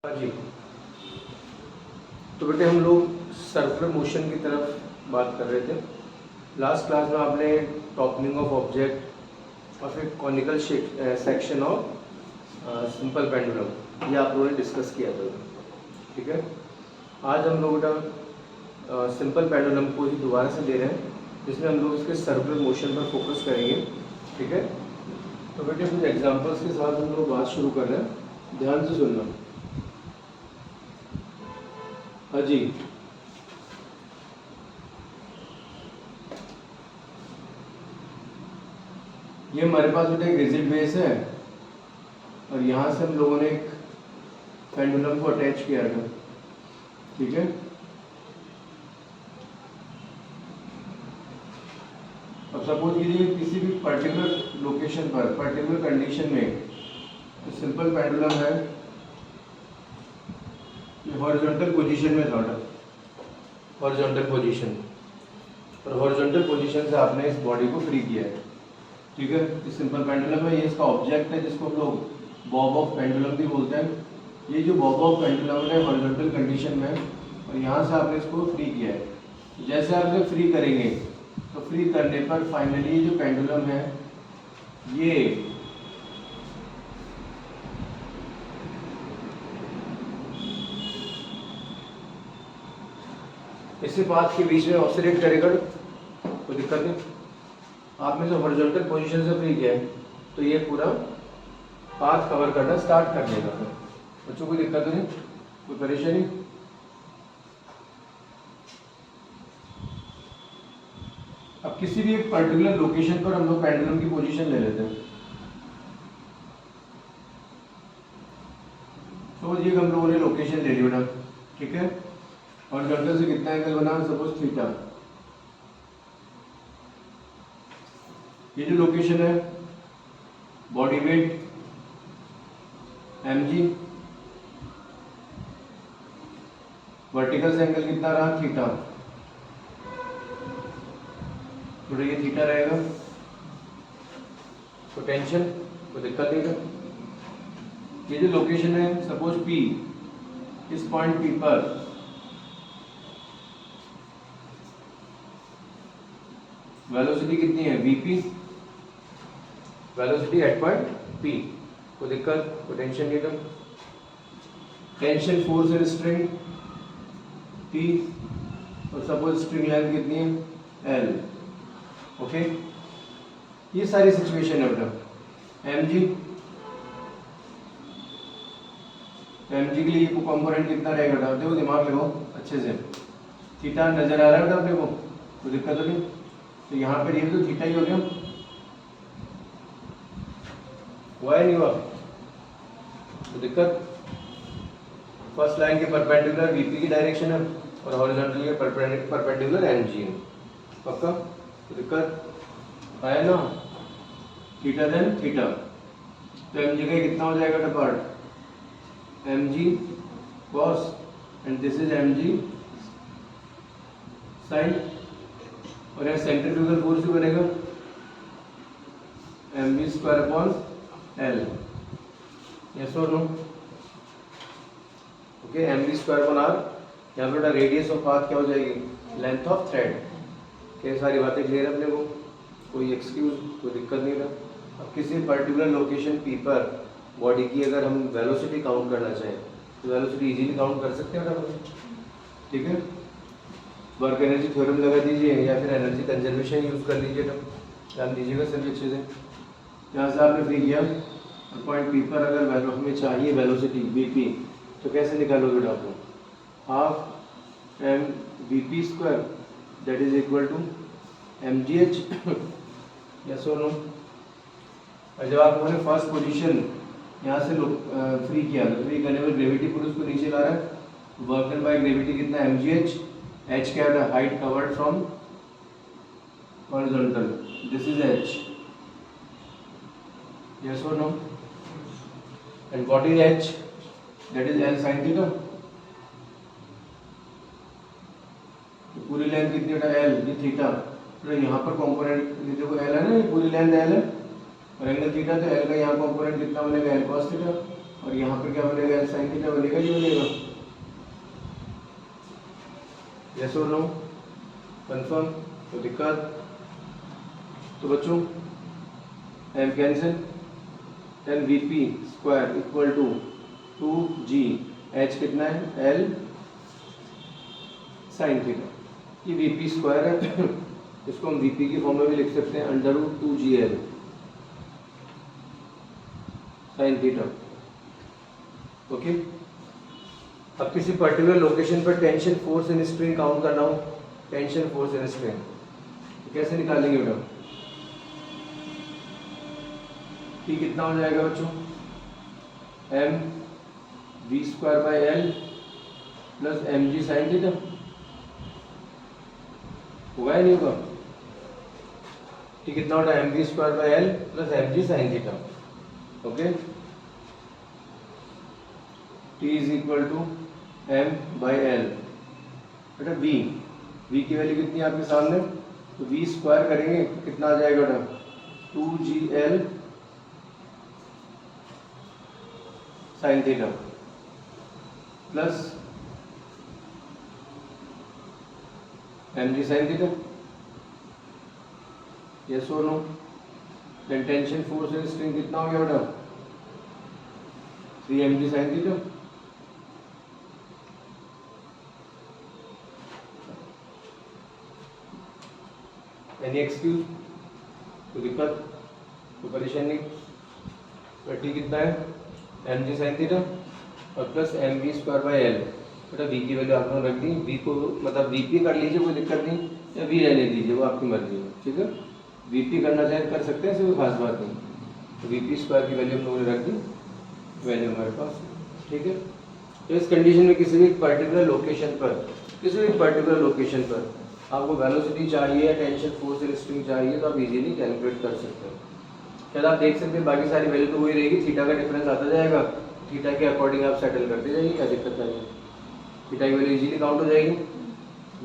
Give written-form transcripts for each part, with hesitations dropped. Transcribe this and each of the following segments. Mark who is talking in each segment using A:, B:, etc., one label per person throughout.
A: हाँ जी। तो बेटे हम लोग सर्कुलर मोशन की तरफ बात कर रहे थे। लास्ट क्लास में आपने टॉपनिंग ऑफ ऑब्जेक्ट और फिर conical section of simple pendulum ये आप लोगों ने डिस्कस किया था। ठीक है, आज हम लोग बेटा सिंपल पेंडुलम को ही दोबारा से ले रहे हैं, जिसमें हम लोग इसके सर्कुलर मोशन पर फोकस करेंगे। ठीक है, तो बेटे कुछ एग्जांपल्स के साथ हम लोग बात शुरू कर रहे हैं, ध्यान से सुनना। हाँ जी, ये हमारे पास बेटा एक रिजिड बेस है और यहाँ से हम लोगों ने एक पेंडुलम को अटैच किया है। ठीक है, अब सपोज कीजिए किसी भी पर्टिकुलर लोकेशन पर पर्टिकुलर कंडीशन में तो सिंपल पेंडुलम है, ये हॉरिजॉन्टल पोजीशन में था, हॉरिजॉन्टल पोजीशन, और हॉरिजॉन्टल पोजीशन से आपने इस बॉडी को फ्री किया है। ठीक है, ये सिंपल पेंडुलम है, ये इसका ऑब्जेक्ट है जिसको हम लोग बॉब ऑफ पेंडुलम भी बोलते हैं। ये जो बॉब ऑफ पेंडुलम है हॉरिजॉन्टल कंडीशन में और यहाँ से आपने इसको फ्री किया है। जैसे आप इसे फ्री करेंगे तो फ्री करने पर फाइनली जो पेंडुलम है ये इसी पाथ के बीच में ऑसिलेट करेगा, कोई दिक्कत नहीं। आपने जो हॉरिजॉन्टल पोजीशन से फ्री किया है तो ये पूरा पाथ कवर करना स्टार्ट कर देगा। बच्चों कोई दिक्कत नहीं, कोई परेशानी? अब किसी भी एक पर्टिकुलर लोकेशन पर हम लोग पेंडुलम की पोजीशन ले लेते हैं। तो ये हम लोगों ने लोकेशन ले ली बेटा। ठीक है, हॉरिजॉन्टल से कितना एंगल बना, सपोज थीटा। ये जो लोकेशन है बॉडी वेट mg, वर्टिकल से एंगल कितना रहा, थीटा। तो ये थीटा रहेगा। पोटेंशियल कोई दिक्कत नहीं है। ये जो लोकेशन है सपोज P, इस पॉइंट P पर वेलोसिटी कितनी है, vp, velocity at point P। कोई दिक्कत, कोई टेंशन नहीं था। Tension force in string T और सपोज स्ट्रिंग लेंथ कितनी है, L। ओके, ये सारी सिचुएशन है बेटा। mg के लिए कंपोनेंट कितना रहेगा बेटा, देखो दिमाग लगाओ अच्छे से। थीटा नजर आ रहा है बेटा अपने को, कोई दिक्कत तो नहीं। तो यहाँ पर ये तो थीटा ही हो गया, हुआ है नहीं हुआ, तो दिक्कत। फर्स्ट लाइन के परपेंडिकुलर वीपी की डायरेक्शन है और हॉरिजॉन्टल के परपेंडिकुलर एमजी है, पक्का? तो दिक्कत आया ना, थीटा देन थीटा। तो एमजी का कितना हो जाएगा पार्ट, MG cos and this is MG sine, और यहाँ सेंट्रीफ्यूगल फोर्स भी बनेगा mv square upon l। Yes और no? Okay, mv square upon r। यहाँ पर रेडियस ऑफ पाथ क्या हो जाएगी, लेंथ ऑफ थ्रेड। क्या सारी बातें क्लियर है अपने को, कोई एक्सक्यूज, कोई दिक्कत नहीं था। अब किसी पर्टिकुलर लोकेशन P पर बॉडी की अगर हम वेलोसिटी काउंट करना चाहें तो वेलोसिटी इजीली काउंट कर सकते हैं ना। ठीक है, वर्क एनर्जी थ्योरम लगा दीजिए या फिर एनर्जी कंजर्वेशन यूज़ कर लीजिए। तो ध्यान दीजिएगा सभी अच्छे से। यहाँ से आपने फ्री किया और पॉइंट P पर अगर हमें चाहिए वेलोसिटी Vp तो कैसे निकालोगे बेटा आपको, half m Vp square that is equal to mgh। Yes और नो? और जब आप लोगों ने फर्स्ट पोजीशन यहाँ से फ्री किया तो फ्री करने पर ग्रेविटी पुरुष को नीचे ला रहा है, वर्क डन बाय ग्रेविटी कितना, mgh। h क्या है, height covered from horizontal, this is h। yes or no? And what is h, that is L sin theta। तो पूरी लेंथ कितनी है L, ये थीटा। तो यहाँ पर कंपोनेंट देखो L है ना, ये पूरी लेंथ L है और एंगल थीटा, तो L का यहाँ कंपोनेंट कितना बनेगा, L cos थीटा। और यहाँ पर क्या बनेगा, एल साइन थीटा बनेगा, ये बनेगा। यस और नो, कंफर्म, तो दिक्कत। तो बच्चों m cancel, then v p square equal to 2g, h कितना है, एल साइन थीटा, ये वी पी स्क्वायर है इसको हम वी पी की फॉर्म में भी लिख सकते हैं, under root 2gl sine theta. Okay, अब किसी पर्टिकुलर लोकेशन पर tension force in spring count करना हो, टेंशन फोर्स इन स्प्रिंग तो कैसे निकालेंगे बेटा, T कितना हो जाएगा बच्चों, m v square by l plus M G sine theta, होगा या नहीं होगा, T कितना होता है, m v square by l plus M G sine theta. Okay, T is equal to m by l, बेटा v की वैल्यू कितनी है आपके सामने, तो v स्क्वायर करेंगे तो कितना आ जाएगा बेटा, 2gl sine theta plus M G sine theta. Yes और no, then tension force in spring कितना हो गया बेटा, 3mg sine theta. Any excuse, कोई दिक्कत, कोई परेशानी नहीं, तो टी कितना है, एम जी साइन थीटा और plus m v square by l, बेटा वी की वैल्यू आपने रख दी, वी को मतलब वी पी कर लीजिए, कोई दिक्कत नहीं, या वी रहने दीजिए, वो आपकी मर्जी है, ठीक है, वी पी करना चाहे कर सकते हैं, ऐसे कोई खास बात नहीं, तो वी पी स्क्वायर की वैल्यू हम लोगों ने रख दी, वैल्यू हमारे पास, ठीक है। तो इस कंडीशन में किसी भी पर्टिकुलर लोकेशन पर आपको वेलोसिटी चाहिए या टेंशन फोर्स इन स्प्रिंग चाहिए तो आप इजीली कैलकुलेट कर सकते हो। शायद आप देख सकते हैं बाकी सारी वैल्यू तो वही रहेगी, थीटा का डिफरेंस आता जाएगा, थीटा के अकॉर्डिंग आप सेटल करते जाइए, क्या दिक्कत नहीं है, थीटा की वैल्यू इजीली काउंट हो जाएगी।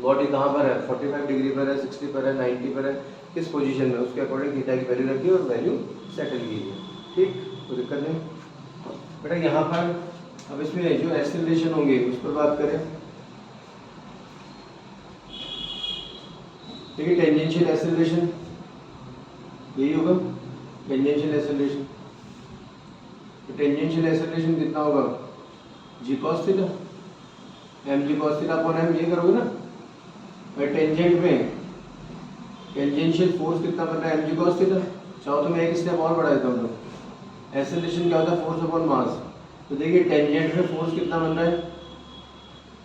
A: बॉडी कहाँ पर है, 45 डिग्री पर है, 60 पर है, 90 पर है, किस पोजीशन में, उसके अकॉर्डिंग थीटा की वैल्यू रखिए और वैल्यू सेटल कीजिए, ठीक, कोई दिक्कत नहीं। बेटा यहाँ पर अब इसमें जो एक्सेलरेशन होंगे उस पर बात करें, देखिए टेंजेंशियल एक्सेलरेशन यही होगा, टेंजेंशियल एक्सेलरेशन, तो टेंजेंशियल एक्सेलरेशन कितना होगा, G cos theta, M G cos theta upon M, ये करोगे ना, और टेंजेंट में टेंजेंशियल फोर्स कितना बन रहा है, एम जी कॉस थीटा। चाहो तो मैं एक स्टेप और बढ़ा देता हूँ, एक्सेलरेशन क्या होता है, फोर्स अपॉन मास, तो देखिए टेंजेंट में फोर्स कितना बन रहा है,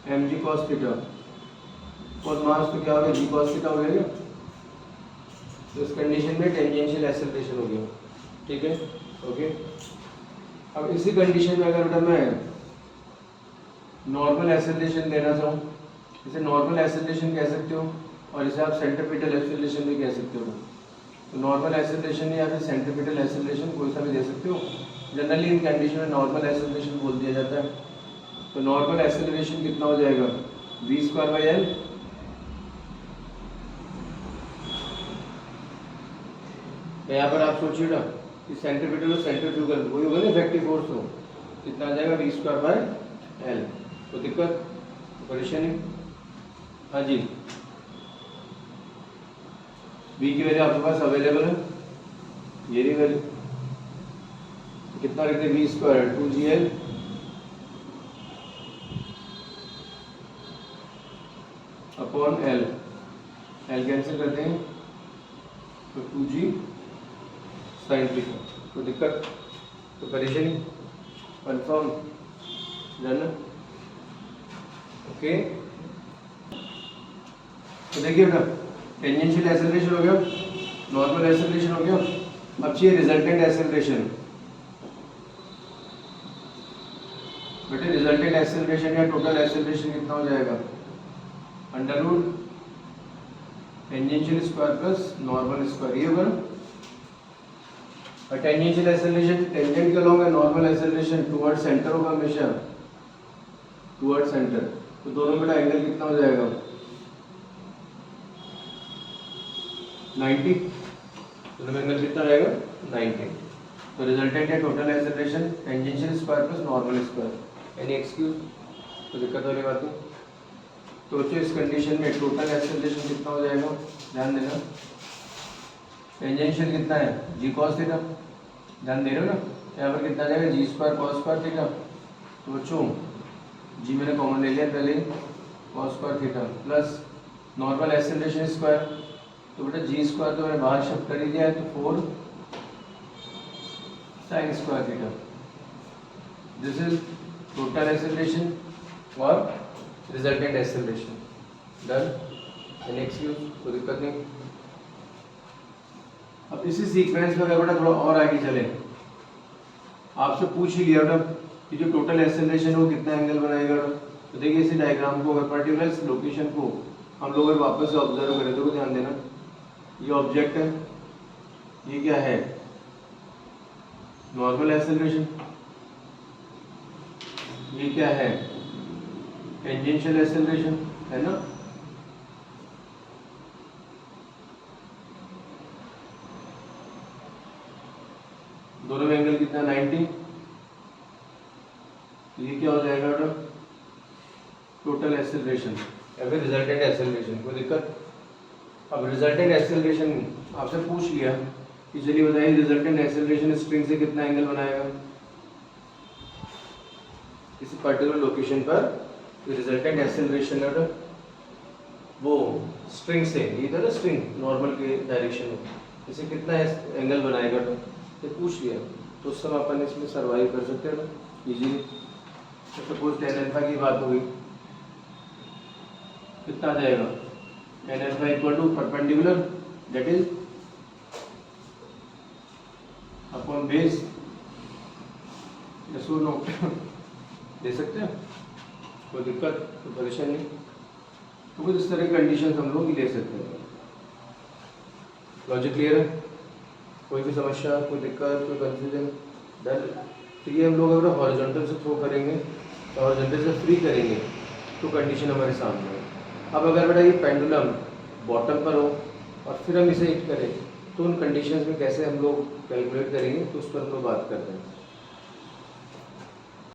A: एम जी कॉस थीटा, और मास तो क्या हो गया, जी कॉस थीटा हो गया, तो इस कंडीशन में टेंजेंशियल एक्सेलरेशन हो गया, ठीक है। ओके, अब इसी कंडीशन में अगर बेटा मैं नॉर्मल एक्सेलरेशन देना चाहूँ, इसे नॉर्मल एक्सेलरेशन कह सकते हो और इसे आप सेंट्रीपिटल एक्सेलरेशन भी कह सकते हो, तो नॉर्मल एक्सेलरेशन या फिर सेंट्रीपिटल एक्सेलरेशन कोई सा भी दे सकते हो, जनरली इन कंडीशन में नॉर्मल एक्सेलरेशन बोल दिया जाता है। तो नॉर्मल एक्सेलरेशन कितना हो जाएगा, वी स्क्वायर बाई एल, यहाँ पर आप सोचिए ना कि सेंट्रीपिटल और सेंट्रीफ्यूगल वही होगा ना, इफेक्टिव फोर्स हो, कितना आ जाएगा, वी स्क्वायर बाई एल, तो दिक्कत परेशानी, हाँ जी, वी की वैल्यू आपके पास अवेलेबल है, ये रही वैल्यू, कितना लिखते हैं, v square 2gl upon l, l cancel करते हैं तो 2g साइन थीटा, तो दिक्कत, तो परेशानी, कंफर्म, डन, ओके। तो देखिए बेटा टेंजेंशियल एक्सेलरेशन हो गया, नॉर्मल एक्सेलरेशन हो गया, अब चाहिए रिजल्टेंट एक्सेलरेशन। बेटे रिजल्टेंट एक्सेलरेशन या टोटल एक्सेलरेशन कितना हो जाएगा, under root tangential square plus normal square, ये होगा ना। और टेंजेंशियल एक्सेलरेशन टेंजेंट के अलोंग है, नॉर्मल एक्सेलरेशन टुवर्ड सेंटर होगा हमेशा, टुवर्ड सेंटर, तो दोनों में एंगल कितना हो जाएगा, 90, दोनों में एंगल कितना रहेगा, 90, तो रिजल्टेंट है total acceleration tangential square plus normal square, any excuse, तो दिक्कत वाली बात नहीं। तो बच्चों इस कंडीशन में टोटल एक्सेलरेशन कितना हो जाएगा, ध्यान देना, टेंजेंशियल कितना है जी कॉस थीटा, ध्यान दे रहे हो ना, यहाँ पर कितना जाएगा जी स्क्वायर कॉस स्क्वायर थीटा, तो बच्चों जी मैंने कॉमन ले लिया पहले, cos square theta plus normal acceleration square, तो बेटा जी स्क्वायर तो मैंने बाहर शिफ्ट कर ही दिया है, तो 4 sine square theta, this is total acceleration और resultant acceleration, done, next use, कोई दिक्कत नहीं। अब इसी सीक्वेंस में अगर बेटा थोड़ा और आगे चले, आपसे पूछ ही लिया बेटा कि जो टोटल एक्सेलरेशन है वो कितना एंगल बनाएगा, तो देखिए इसी डायग्राम को अगर पर्टिकुलर लोकेशन को हम लोग वापस से ऑब्जर्व करें तो ध्यान देना, ये ऑब्जेक्ट है, ये क्या है नॉर्मल एक्सेलरेशन, ये क्या है टेंजेंशियल एक्सेलरेशन, है ना, दोनों में एंगल कितना 90, तो ये क्या हो जाएगा बेटा टोटल एक्सेलरेशन या फिर रिजल्टेंट एक्सेलरेशन, कोई दिक्कत। अब रिजल्टेंट एक्सेलरेशन आपसे पूछ लिया कि चलिए बताइए रिजल्टेंट एक्सेलरेशन स्ट्रिंग से कितना एंगल बनाएगा किसी पर्टिकुलर लोकेशन पर, रिजल्टेंट एक्सेलरेशन है वो स्ट्रिंग से, ये था ना स्ट्रिंग नॉर्मल के डायरेक्शन में, इसे कितना एंगल बनाएगा तो पूछ लिया, तो उस समय अपन इसमें सर्वाइव कर सकते हैं ना इजीली। तो सपोज टेन अल्फा की बात हो गई, कितना आ जाएगा tan alpha equal to perpendicular that is upon base, yes और नो दे सकते हैं, कोई दिक्कत कोई परेशानी नहीं, तो कुछ इस तरह की कंडीशन हम लोग ले सकते हैं। लॉजिक क्लियर है, कोई भी समस्या कोई दिक्कत कोई कंफ्यूजन डर, तो ये हम लोग अगर हॉरिजॉन्टल से थ्रो करेंगे तो हॉरिजॉन्टल से फ्री करेंगे तो कंडीशन हमारे सामने है। अब अगर बेटा ये पेंडुलम बॉटम पर हो और फिर हम इसे हिट करें तो उन कंडीशंस में कैसे हम लोग कैलकुलेट करेंगे, तो उस पर हम लोग बात करते हैं।